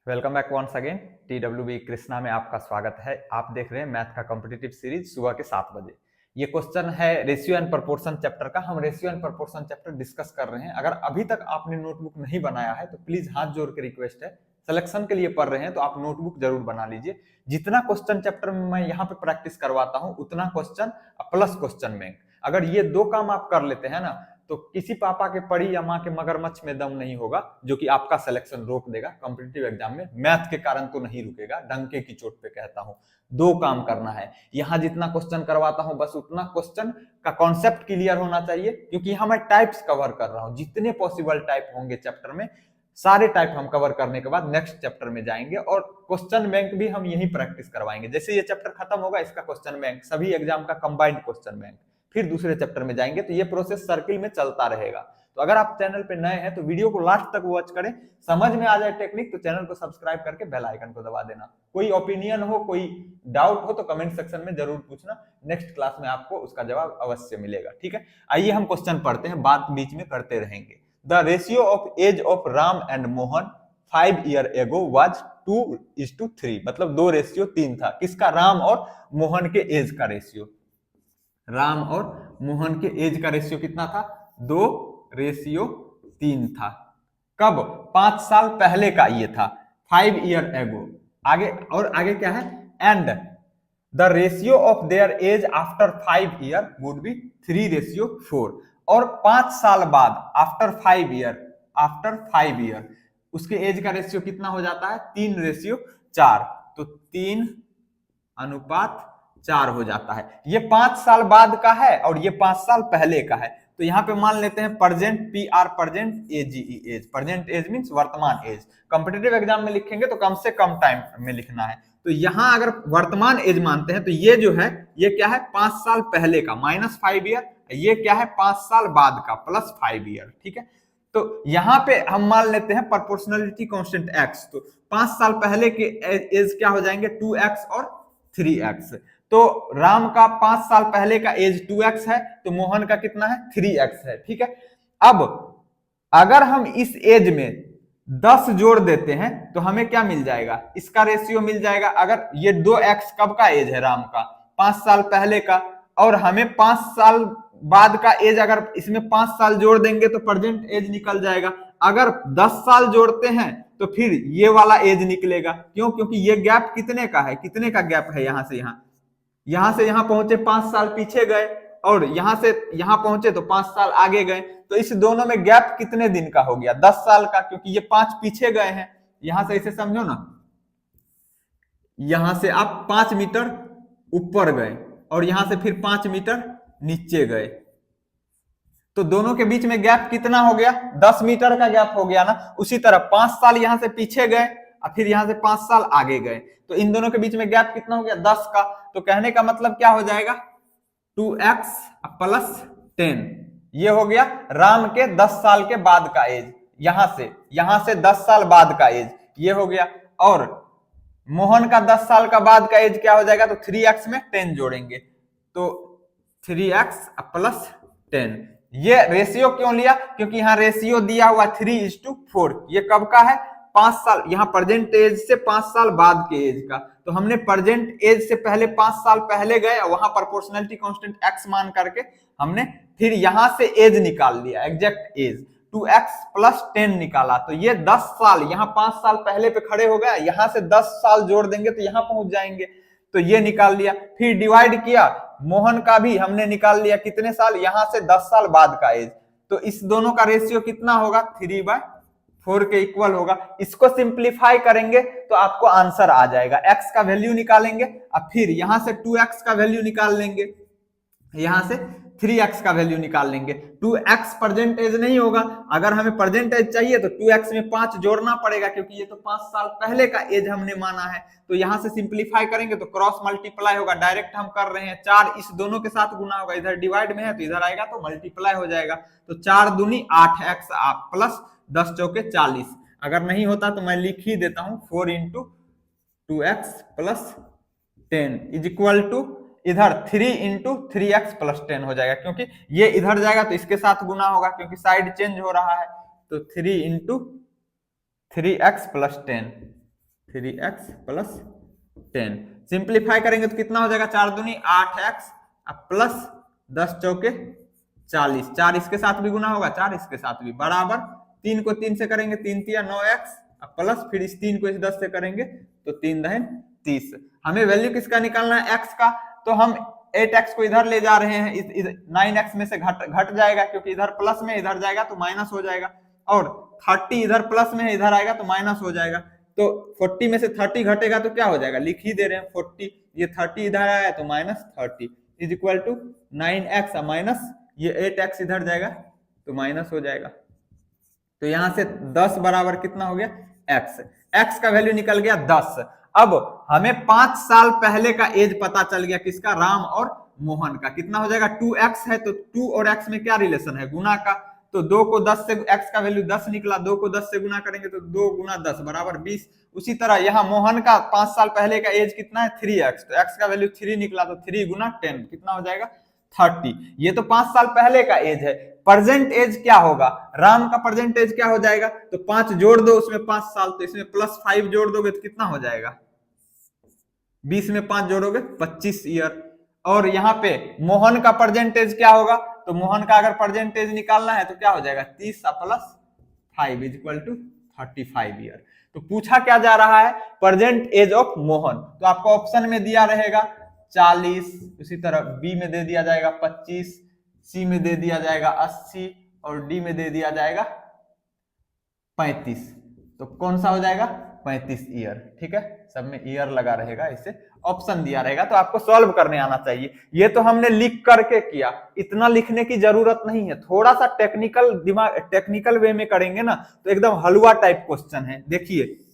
Welcome back once again. TWB Krishna में आपका स्वागत है। आप देख रहे हैं मैथ का कॉम्पिटिटिव सीरीज सुबह के 7 बजे। ये क्वेश्चन है रेशियो एंड प्रोपोर्शन चैप्टर का। हम ratio and proportion chapter discuss कर रहे हैं। अगर अभी तक आपने नोटबुक नहीं बनाया है तो प्लीज हाथ जोड़ के रिक्वेस्ट है, सिलेक्शन के लिए पढ़ रहे हैं तो आप नोटबुक जरूर बना लीजिए। जितना क्वेश्चन चैप्टर में मैं यहाँ पे प्रैक्टिस करवाता हूँ उतना क्वेश्चन प्लस क्वेश्चन बैंक, अगर ये दो काम आप कर लेते हैं ना तो किसी पापा के पड़ी या माँ के मगरमच्छ में दम नहीं होगा जो कि आपका सिलेक्शन रोक देगा कॉम्पिटिटिव एग्जाम में। मैथ के कारण तो नहीं रुकेगा, डंके की चोट पे कहता हूं। दो काम करना है, यहाँ जितना क्वेश्चन करवाता हूं बस उतना क्वेश्चन का कॉन्सेप्ट क्लियर होना चाहिए, क्योंकि यहाँ मैं टाइप्स कवर कर रहा हूँ। जितने पॉसिबल टाइप होंगे चैप्टर में सारे टाइप हम कवर करने के बाद नेक्स्ट चैप्टर में जाएंगे और क्वेश्चन बैंक भी हम यही प्रैक्टिस करवाएंगे। जैसे ये चैप्टर खत्म होगा इसका क्वेश्चन बैंक सभी एग्जाम का कंबाइंड क्वेश्चन बैंक, फिर दूसरे चैप्टर में जाएंगे। तो ये प्रोसेस सर्किल में चलता रहेगा। तो अगर आप चैनल पे नए हैं तो वीडियो को लास्ट तक वॉच करें, समझ में आ जाए टेक्निक तो चैनल को सब्सक्राइब करके बेल आइकन को दबा देना। कोई ओपिनियन हो, कोई डाउट हो तो कमेंट सेक्शन में जरूर पूछना, नेक्स्ट क्लास में आपको उसका जवाब अवश्य मिलेगा। ठीक है, आइए हम क्वेश्चन पढ़ते हैं, बात बीच में करते रहेंगे। The ratio of age of Ram and Mohan 5 year ago was 2:3, मतलब 2 रेशियो 3 था। किसका? राम और मोहन के एज का रेशियो। राम और मोहन के एज का रेशियो कितना था? 2:3 था। कब? 5 साल पहले का ये था, 5 ईयर एगो। आगे और आगे क्या है? And the ratio of their age after 5 year would be 3:4। और 5 साल बाद आफ्टर 5 ईयर उसके एज का रेशियो कितना हो जाता है? 3:4। तो 3:4 हो जाता है। ये 5 साल बाद का है और ये 5 साल पहले का है। तो यहाँ पे मान लेते हैं present, PR present, AGE age. Present age means वर्तमान एज। कॉम्पिटिटिव एग्जाम में लिखेंगे तो कम से कम टाइम में लिखना है। तो यहाँ अगर वर्तमान एज मानते हैं तो ये जो है ये क्या है? 5 साल पहले का -5 ईयर। ये क्या है? 5 साल बाद का +5 ईयर। ठीक है, तो यहाँ पे हम मान लेते हैं प्रोपोर्शनलिटी कांस्टेंट x। तो 5 साल पहले के एज क्या हो जाएंगे? 2x और 3x। तो राम का 5 साल पहले का एज 2x है तो मोहन का कितना है? 3x है। ठीक है, अब अगर हम इस एज में 10 जोड़ देते हैं तो हमें क्या मिल जाएगा? इसका रेशियो मिल जाएगा। अगर ये 2x कब का एज है? राम का 5 साल पहले का, और हमें 5 साल बाद का एज, अगर इसमें 5 साल जोड़ देंगे तो प्रेजेंट एज निकल जाएगा। अगर 10 साल जोड़ते हैं तो फिर ये वाला एज निकलेगा। क्यों? क्योंकि ये गैप कितने का है? कितने का गैप है? यहां से यहां पहुंचे 5 साल पीछे गए, और यहां से यहां पहुंचे तो 5 साल आगे गए। तो इस दोनों में गैप कितने दिन का हो गया? 10 साल का, क्योंकि ये 5 पीछे गए हैं। यहां से इसे समझो ना, यहां से आप 5 मीटर ऊपर गए और यहां से फिर 5 मीटर नीचे गए, तो दोनों के बीच में गैप कितना हो गया? 10 मीटर का गैप हो गया ना। उसी तरह 5 साल यहां से पीछे गए और फिर यहां से 5 साल आगे गए, तो इन दोनों के बीच में गैप कितना हो गया? 10 का। तो कहने का मतलब क्या हो जाएगा? 2x + 10। ये हो गया राम के 10 साल के बाद का एज। यहां से 10 साल बाद का एज ये हो गया। और मोहन का 10 साल का बाद का एज क्या हो जाएगा? तो 3x में 10 जोड़ेंगे तो 3x + 10। ये रेशियो क्यों लिया? क्योंकि यहाँ रेशियो दिया हुआ 3:4। ये कब का है? 5 साल, यहाँ प्रेजेंट एज से 5 साल बाद के एज का। तो हमने प्रेजेंट एज से पहले 5 साल पहले गए, वहां प्रोपोर्शनलिटी कांस्टेंट x मान करके हमने फिर यहां से एज निकाल लिया, एग्जैक्ट एज 2x + 10 निकाला। तो ये 10 साल, यहाँ 5 साल पहले पे खड़े हो गया, यहां से 10 साल जोड़ देंगे तो यहां पहुंच जाएंगे। तो ये निकाल लिया, फिर डिवाइड किया, मोहन का भी हमने निकाल लिया कितने साल? यहां से 10 साल बाद का एज। तो इस दोनों का रेशियो कितना होगा? 3/4 के इक्वल होगा। इसको सिंप्लीफाई करेंगे तो आपको आंसर आ जाएगा। x का वैल्यू निकालेंगे और फिर यहां से 2x का वैल्यू निकाल लेंगे, यहां से 3x का वैल्यू निकाल लेंगे। 2x प्रेजेंट एज नहीं होगा, अगर हमें प्रेजेंट एज चाहिए तो 2x में 5 जोड़ना पड़ेगा, क्योंकि ये तो 5 साल पहले का एज हमने माना है। तो यहां से सिंप्लीफाई करेंगे तो क्रॉस मल्टीप्लाई होगा, डायरेक्ट हम कर रहे हैं। 4 इस दोनों के साथ गुना होगा, इधर डिवाइड में है तो इधर आएगा तो मल्टीप्लाई हो जाएगा। तो 4 दूनी 8x + 10 चौके 40। अगर नहीं होता तो मैं लिख ही देता हूं 4 × 2x + 10 = इधर 3 × 3x + 10 हो जाएगा, क्योंकि ये इधर जाएगा तो इसके साथ गुना होगा, क्योंकि साइड चेंज हो रहा है। तो 3 × 3x + 10 3x प्लस 10। सिंप्लीफाई करेंगे तो कितना हो जाएगा, 4 दूनी 8x प्लस 10 चौके 40, 4 इसके साथ भी गुना होगा, 4 इसके साथ भी, बराबर 3 को 3 से करेंगे 3 तिया 9x प्लस फिर इस 3 को इस 10 से करेंगे तो 3 दहन 30। हमें वैल्यू किसका निकालना है, x का। तो हम 8x को इधर ले जा रहे हैं, 9x में से घट जाएगा क्योंकि इधर प्लस में, इधर जाएगा तो माइनस हो जाएगा, और 30 इधर प्लस में है, इधर आएगा तो माइनस हो जाएगा। तो 40 में से 30 घटेगा तो क्या हो जाएगा, लिख ही दे रहे हैं 40, ये 30 इधर आया तो minus 30 is equal to 9x minus ये 8x इधर जाएगा तो माइनस हो जाएगा। तो यहां से 10 बराबर कितना हो गया, x का वैल्यू निकल गया 10। अब हमें 5 साल पहले का एज पता चल गया, किसका, राम और मोहन का। कितना हो जाएगा, 2x है तो 2 और x में क्या रिलेशन है, गुना का। तो 2 को 10 से, x का वैल्यू 10 निकला, 2 को 10 से गुना करेंगे तो 2 गुना 10 बराबर 20। उसी तरह यहाँ मोहन का 5 साल पहले का एज कितना है, 3x, तो x का वैल्यू 3 निकला तो 3 गुना 10 कितना हो जाएगा, 30। ये तो 5 साल पहले का एज है। प्रेजेंट एज क्या होगा, राम का प्रेजेंट एज क्या हो जाएगा, तो 5 जोड़ दो उसमें 5 साल, तो इसमें प्लस 5 जोड़ दोगे तो कितना हो जाएगा, 20 में 5 जोड़ोगे 25 ईयर। और यहाँ पे मोहन का प्रेजेंटेज क्या होगा, तो मोहन का अगर प्रेजेंटेज निकालना है तो क्या हो जाएगा, 30 plus 5 is equal to 35 year. तो पूछा क्या जा रहा है, प्रेजेंट एज ऑफ मोहन। तो आपको ऑप्शन में दिया रहेगा 40, उसी तरह बी में दे दिया जाएगा 25, सी में दे दिया जाएगा 80 और डी में दे दिया जाएगा 35। तो कौन सा हो जाएगा, 35 ईयर। ठीक है, सब में ईयर लगा रहेगा, इसे ऑप्शन दिया रहेगा तो आपको सॉल्व करने आना चाहिए। ये तो हमने लिख करके किया, इतना लिखने की जरूरत नहीं है। थोड़ा सा टेक्निकल दिमाग, टेक्निकल वे में करेंगे ना तो एकदम हलवा टाइप क्वेश्चन है। देखिए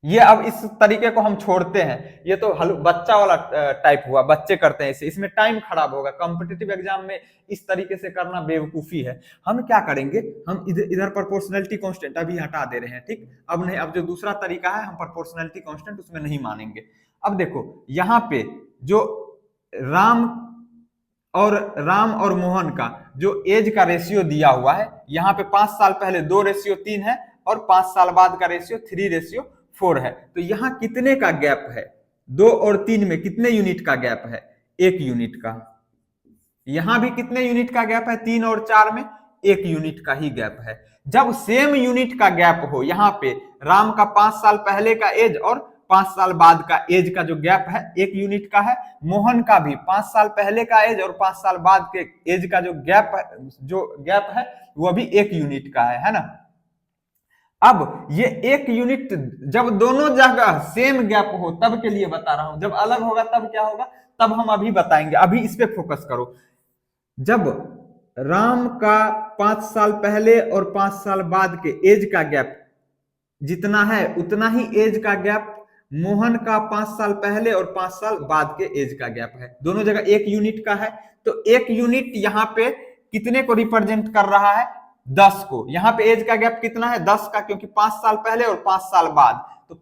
ये अब इस तरीके को हम छोड़ते हैं, ये तो बच्चा वाला टाइप हुआ, बच्चे करते हैं इसे, इसमें टाइम खराब होगा। कॉम्पिटिटिव एग्जाम में इस तरीके से करना बेवकूफी है। हम क्या करेंगे, हम इधर प्रोपोर्शनैलिटी कांस्टेंट अभी हटा दे रहे हैं। ठीक, अब नहीं, अब जो दूसरा तरीका है हम प्रोपोर्शनैलिटी कांस्टेंट उसमें नहीं मानेंगे। अब देखो यहाँ पे जो राम और मोहन का जो एज का रेशियो दिया हुआ है, यहाँ पे 5 साल पहले 2:3 है और 5 साल बाद का रेशियो 3:4 है। तो यहाँ कितने का गैप है, 2 और 3 में कितने यूनिट का गैप है, 1 यूनिट का। यहां भी कितने यूनिट का गैप है, 3 और 4 में 1 यूनिट का ही गैप है। जब सेम यूनिट का गैप हो, यहाँ पे राम का 5 साल पहले का एज और 5 साल बाद का एज का जो गैप है 1 यूनिट का है, मोहन का भी 5 साल पहले का एज और 5 साल बाद के एज का जो गैप है वो भी 1 यूनिट का है ना। अब ये 1 यूनिट जब दोनों जगह सेम गैप हो तब के लिए बता रहा हूं, जब अलग होगा तब क्या होगा, तब हम अभी बताएंगे। अभी इस पे फोकस करो। जब राम का 5 साल पहले और 5 साल बाद के एज का गैप जितना है उतना ही एज का गैप मोहन का 5 साल पहले और 5 साल बाद के एज का गैप है। दोनों जगह 1 यूनिट का है, तो 1 यूनिट यहाँ पे कितने को रिप्रेजेंट कर रहा है, 10 को। यहाँ पे एज का गैप कितना है, 10 का, क्योंकि 5 साल पहले और 5 साल बाद, तो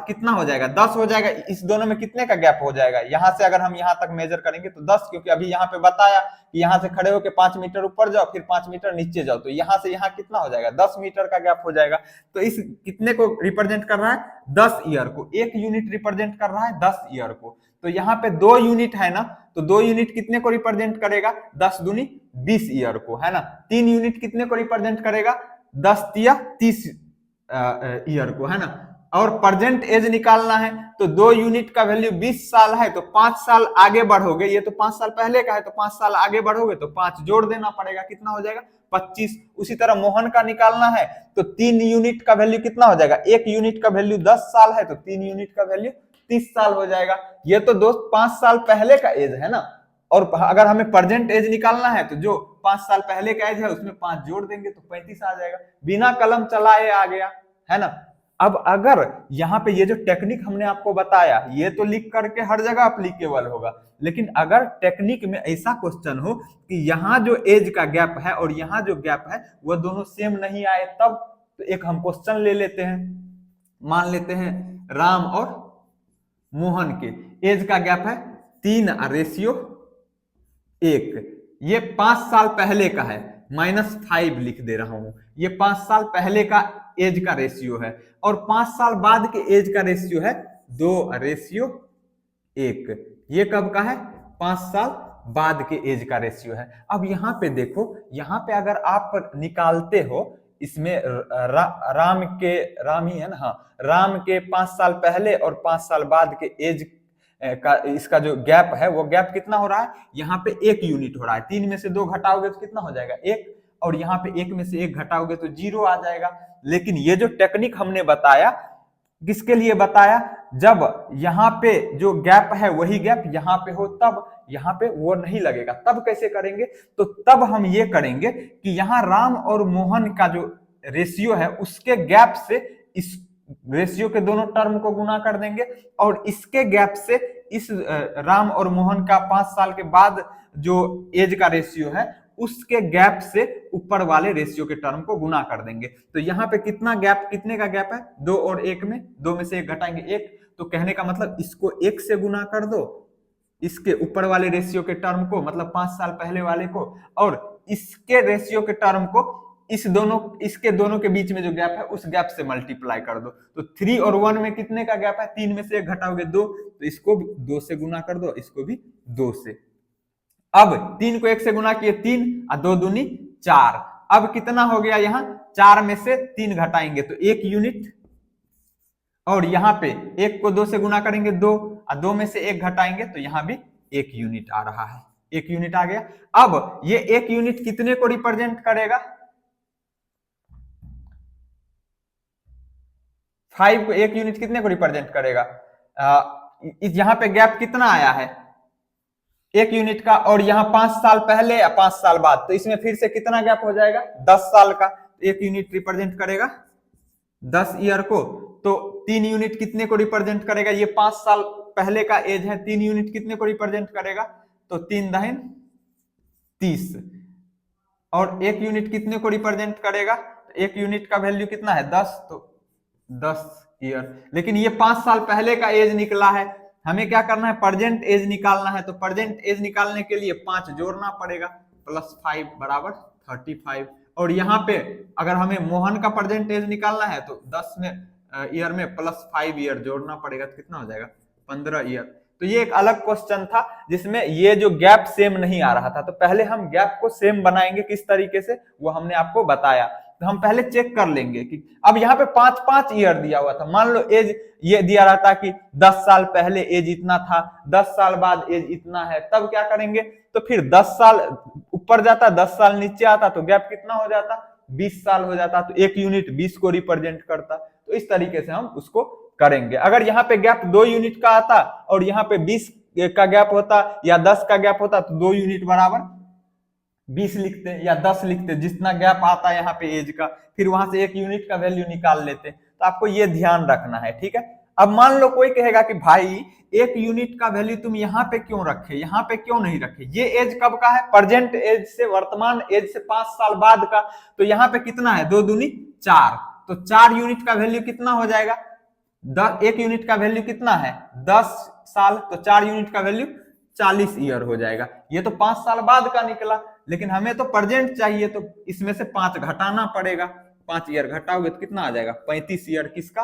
कितना हो जाएगा, 10 हो जाएगा। इस दोनों में कितने का गैप हो जाएगा, यहां से अगर हम यहां तक मेजर करेंगे तो 10, क्योंकि अभी यहाँ पे बताया कि यहां से खड़े होकर 5 मीटर ऊपर जाओ फिर 5 मीटर नीचे जाओ, तो यहां से यहाँ कितना हो जाएगा, 10 मीटर का गैप हो जाएगा। तो इस कितने को रिप्रेजेंट कर रहा है, 10 ईयर को। 1 यूनिट रिप्रेजेंट कर रहा है 10 ईयर को। तो यहाँ पे 2 यूनिट है ना, तो 2 यूनिट कितने को रिप्रेजेंट करेगा, 10 दूनी 20 ईयर को, है ना। 3 यूनिट कितने को रिप्रेजेंट करेगा, 10 तिया 30 ईयर को, है ना। और प्रेजेंट एज निकालना है तो 2 यूनिट का वैल्यू 20 साल है, तो 5 साल आगे बढ़ोगे, ये तो 5 साल पहले का है, तो 5 साल आगे बढ़ोगे तो 5 जोड़ देना पड़ेगा, कितना हो जाएगा, 25। उसी तरह मोहन का निकालना है तो 3 यूनिट का वैल्यू कितना हो जाएगा, 1 यूनिट का वैल्यू 10 साल है तो 3 यूनिट का वैल्यू 30 साल हो जाएगा। ये तो दोस्त 5 साल पहले का एज है ना। और अगर हमें प्रेजेंट एज निकालना है तो जो 5 साल पहले का एज है उसमें 5 जोड़ देंगे तो 35 आ जाएगा। बिना कलम चलाए आ गया, है ना। अब अगर यहाँ पे ये जो टेक्निक हमने आपको बताया ये तो लिख करके हर जगह अप्लीकेबल होगा, लेकिन अगर टेक्निक में ऐसा क्वेश्चन हो कि यहाँ जो एज का गैप है और यहाँ जो गैप है वह दोनों सेम नहीं आए, तब तो एक हम क्वेश्चन ले लेते हैं। मान लेते हैं राम और मोहन के एज का गैप है 3:1। ये 5 साल पहले का है, -5 लिख दे रहा हूं। ये 5 साल पहले का एज का रेशियो है और 5 साल बाद के एज का रेशियो है 2:1। ये कब का है? 5 साल बाद के एज का रेशियो है। अब यहां पे देखो, यहां पे अगर आप निकालते हो इसमें राम ही है ना, हाँ, राम के 5 साल पहले और 5 साल बाद के एज का इसका जो गैप है वो गैप कितना हो रहा है? यहाँ पे 1 यूनिट हो रहा है। 3 में से 2 घटाओगे तो कितना हो जाएगा? 1। और यहाँ पे 1 में से 1 घटाओगे तो 0 आ जाएगा। लेकिन ये जो टेक्निक हमने बताया, किसके लिए बताया? जब यहाँ पे जो गैप है वही गैप यहाँ पे हो, तब यहाँ पे वो नहीं लगेगा। तब कैसे करेंगे? तो तब हम ये करेंगे कि यहाँ राम और मोहन का जो रेशियो है उसके गैप से इस रेशियो के दोनों टर्म को गुना कर देंगे और इसके गैप से इस राम और मोहन का 5 साल के बाद जो एज का रेशियो है उसके गैप से ऊपर वाले रेशियो के टर्म को गुना कर देंगे। तो यहाँ पे कितना गैप, कितने का गैप है? 2 और 1 में, 2 में से 1 घटाएंगे 1। तो कहने का मतलब इसको 1 से गुना कर दो, इसके ऊपर वाले रेशियो के टर्म को, मतलब 5 साल पहले वाले को, और इसके रेशियो के टर्म को इसके दोनों के बीच में जो गैप है उस गैप से मल्टीप्लाई कर दो। तो 3 और 1 में कितने का गैप है? 3 में से 1 घटाओगे 2, तो इसको भी 2 से गुना कर दो, इसको भी 2 से। अब 3 को 1 से गुना किए 3 और 2 दूनी 4। अब कितना हो गया? यहाँ 4 में से 3 घटाएंगे तो 1 यूनिट, और यहाँ पे 1 को 2 से गुना करेंगे 2 और 2 में से 1 घटाएंगे तो यहाँ भी 1 यूनिट आ रहा है। 1 यूनिट आ गया। अब ये 1 यूनिट कितने को रिप्रेजेंट करेगा? 5 को 1 यूनिट कितने को रिप्रेजेंट करेगा? यहाँ पे गैप कितना आया है? 1 यूनिट का, और यहाँ 5 साल पहले या 5 साल बाद, तो इसमें फिर से कितना गैप हो जाएगा? 10 साल का। 1 यूनिट रिप्रेजेंट करेगा 10 ईयर को। तो 3 यूनिट कितने को रिप्रेजेंट करेगा? ये 5 साल पहले का एज है। 3 यूनिट कितने को रिप्रेजेंट करेगा? तो 3 दहन 30। और 1 यूनिट कितने को रिप्रेजेंट करेगा? 1 यूनिट का वैल्यू कितना है? 10, तो 10 ईयर। लेकिन ये 5 साल पहले का एज निकला है, हमें क्या करना है? प्रेजेंट एज निकालना है। तो प्रेजेंट एज निकालने के लिए 5 जोड़ना पड़ेगा, +5 बराबर 35। और यहाँ पे अगर हमें मोहन का प्रेजेंट एज निकालना है तो 10 में ईयर में +5 ईयर जोड़ना पड़ेगा, तो कितना हो जाएगा? 15 ईयर। तो ये एक अलग क्वेश्चन था जिसमें ये जो गैप सेम नहीं आ रहा था। तो पहले हम गैप को सेम बनाएंगे, किस तरीके से वो हमने आपको बताया। तो हम पहले चेक कर लेंगे कि अब यहाँ पे 5-5 ईयर दिया हुआ था। मान लो एज ये दिया रहता कि 10 साल पहले एज इतना था, 10 साल बाद एज इतना है, तब क्या करेंगे? तो फिर 10 साल ऊपर जाता, 10 साल नीचे आता, तो गैप कितना हो जाता? 20 साल हो जाता। तो 1 यूनिट 20 को रिप्रेजेंट करता। तो इस तरीके से हम उसको करेंगे। अगर यहाँ पे गैप 2 यूनिट का आता और यहाँ पे 20 का गैप होता या 10 का गैप होता तो 2 यूनिट बराबर 20 लिखते या 10 लिखते, जितना गैप आता यहाँ पे एज का, फिर वहां से 1 यूनिट का वैल्यू निकाल लेते। तो आपको ये ध्यान रखना है, ठीक है। अब मान लो कोई कहेगा कि भाई 1 यूनिट का वैल्यू तुम यहाँ पे क्यों रखे, यहाँ पे क्यों नहीं रखे? ये एज कब का है? प्रेजेंट एज से, वर्तमान एज से 5 साल बाद का। तो यहाँ पे कितना है? 2 दूनी 4। तो 4 यूनिट का वैल्यू कितना हो जाएगा? 1 यूनिट का वैल्यू कितना है? 10 साल। तो 4 यूनिट का वैल्यू 40 ईयर हो जाएगा। ये तो 5 साल बाद का निकला, लेकिन हमें तो प्रेजेंट चाहिए, तो इसमें से 5 घटाना पड़ेगा। 5 ईयर घटाओगे तो कितना आ जाएगा? 35 ईयर। किसका?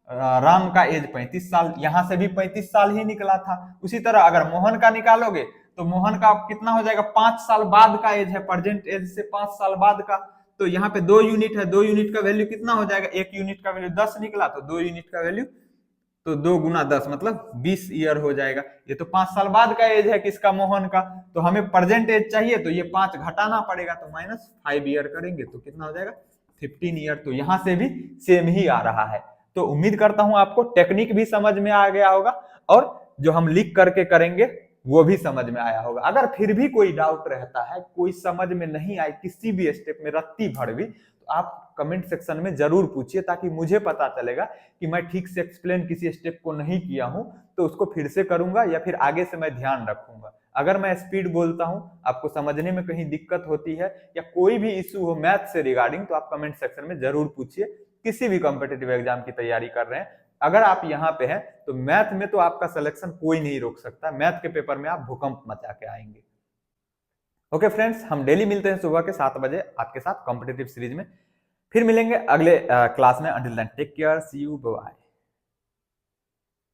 राम का एज 35 साल। यहां से भी 35 साल ही निकला था। उसी तरह अगर मोहन का निकालोगे तो मोहन का कितना हो जाएगा? 5 साल बाद का एज है, प्रेजेंट एज से 5 साल बाद का। तो यहाँ पे 2 यूनिट है, 2 यूनिट का वैल्यू कितना हो जाएगा? 1 यूनिट का वैल्यू 10 निकला, तो 2 यूनिट का वैल्यू, तो 2 गुना 10 मतलब 20 ईयर हो जाएगा। ये तो 5 साल बाद का एज है किसका? मोहन का। तो हमें प्रेजेंट एज चाहिए, तो ये 5 घटाना पड़ेगा, तो -5 ईयर करेंगे तो कितना हो जाएगा? 15 ईयर। तो यहां से भी सेम ही आ रहा है। तो उम्मीद करता हूं आपको टेक्निक भी समझ में आ गया होगा और जो हम लिख करके करेंगे वो भी समझ में आया होगा। अगर फिर भी कोई डाउट रहता है, कोई समझ में नहीं आई किसी भी स्टेप में, रत्ती भर भी, तो आप कमेंट सेक्शन में जरूर पूछिए, ताकि मुझे पता चलेगा कि मैं ठीक से एक्सप्लेन किसी स्टेप को नहीं किया हूं, तो उसको फिर से करूंगा या फिर आगे से मैं ध्यान रखूंगा। अगर मैं स्पीड बोलता हूं, आपको समझने में कहीं दिक्कत होती है या कोई भी इशू हो मैथ से रिगार्डिंग, तो आप कमेंट सेक्शन में जरूर पूछिए। किसी भी कॉम्पिटिटिव एग्जाम की तैयारी कर रहे हैं, अगर आप यहाँ पे हैं तो मैथ में तो आपका सिलेक्शन कोई नहीं रोक सकता। मैथ के पेपर में आप भूकंप मचा के आएंगे। ओके फ्रेंड्स, हम डेली मिलते हैं सुबह के 7 बजे आपके साथ कॉम्पिटिटिव सीरीज में। फिर मिलेंगे अगले क्लास में। Until then take care, see you, bye.